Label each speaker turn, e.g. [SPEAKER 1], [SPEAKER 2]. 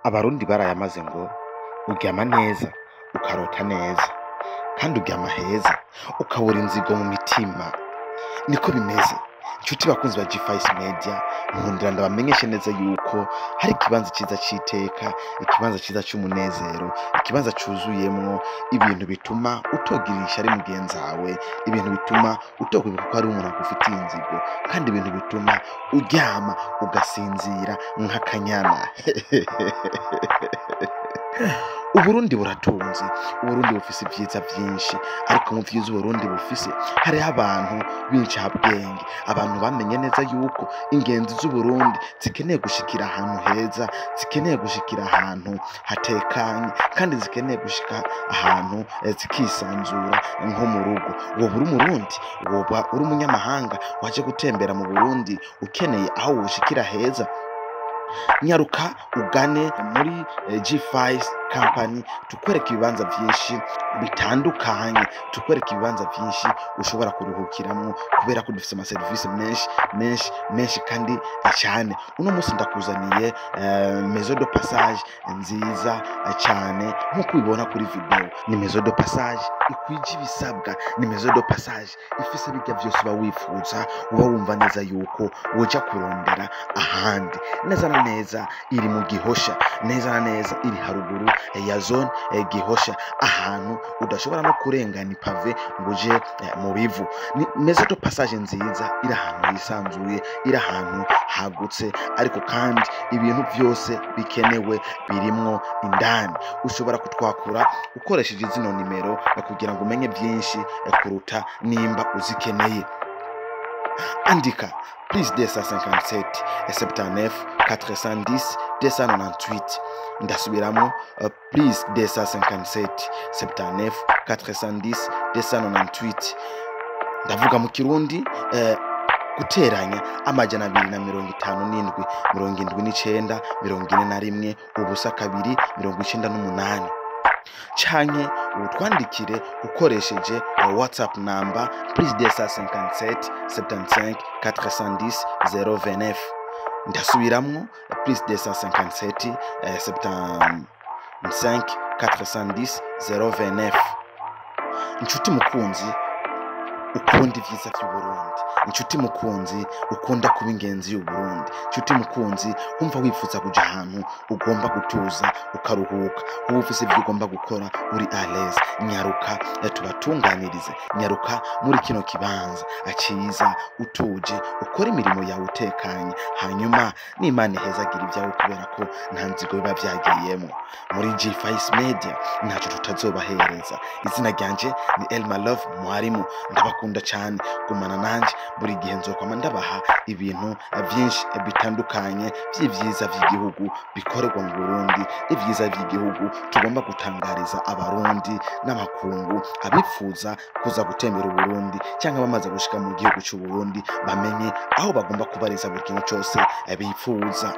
[SPEAKER 1] Abarundi barayamaze ngo uryama neza ukarota neza kandi uryama heza ukabura inzigo mu mitima. Niko bimeze inshuti bakunzi ba G5 Media, nkundira ndabamenyeshe neza yuko hari ikibanza ciza c'iteka, ikibanza ciza c'umunezero, ikibanza cuzuyemwo ibintu bituma utogirisha ari mugenzi wawe, ibintu bituma utokwibuka ko hari umuntu agufitiye inzigo, kandi ibintu bituma uryama ugasinzira nk'akanyana. Uburundi buratunze, Uburundi bufise ivyiza vyinshi, ariko mu vyiza Uburundi bufise hariho abantu b'incabwenge, abantu bamenye neza yuko ingenzi z'Uburundi zikeneye gushikira ahantu heza, zikeneye gushikira ahantu hatekanye, kandi zikeneye gushika ahantu zikisanzura nko mu rugo. Woba uri Umurundi, woba uri umunyamahanga waje gutembera mu Burundi ukeneye aho woshikira heza, nyaruka ugane muri G5 Company tukwereka ibibanza vyinshi bitandukanye, tukwereka ibibanza vyinshi ushobora kuruhukiramwo, kubera ko dufise ama service menshi kandi cyane. Uno musi ndakuzaniye maison de passage nziza cyane nkuko ubibona kuri video. Ni maison de passage ikwije ibisabwa, ni maison de passage ifise bijya vyose uba wifuza, uba wumva neza yuko woja kurondera ahandi. Neza na neza iri mu Gihosha, neza na neza iri haruguru ya zone Gihosha, ahantu udashobora no kurengana ipave ngo uje mu bivu. Ni maison de passage nziza iri ahantu hisanzuye, iri ahantu hagutse, ariko kandi ibintu byose bikenewe birimwo indani. Ushobora kutwakura ukoresheje zino nimero kugira ngo umenye byinshi kuruta nimba uzikeneye. Andika plus 257 79 410 298. Ndasubiramo plus 257 79 410 298. Ndavuga mu Kirundi guteranya amajana 257 79 41 ubusa 2 98, canke utwandikire ukoresheje WhatsApp number plus 257 75 410 029. Ndasubiramwo plus 257 75 410 029. Inshuti mukunzi ukunda ivyiza vy'Uburundi, inshuti mukunzi ukunda kuba ingenzi y'Uburundi, inshuti mukunzi umva wifuza kuja ahantu ugomba gutuza ukaruhuka, uba ufise ivyo ugomba gukora uri à l'aise, nyaruka tubatunganirize, nyaruka muri kino kibanza aciza utuje ukora imirimo yawe utekanye, hanyuma n'Imana ihezagira ibyawe kubera ko nta nzigo biba vyagiyemo. Muri G5 Media ntaco tutazobahereza. Izina ryanje ni Elma Love Mwarimu, ndabakunda cyane, gumana nanje buri gihe nzokwama ndabaha ibintu byinshi bitandukanye vy'ivyiza vy'igihugu bikorerwa mu Burundi, ivyiza vy'igihugu tugomba gutangariza abarundi n'amakungu abifuza kuza gutembera Uburundi cyangwa bamaze gushika mu gihugu cy'u Burundi, bamenye aho bagomba kubariza buri kintu cyose bifuza.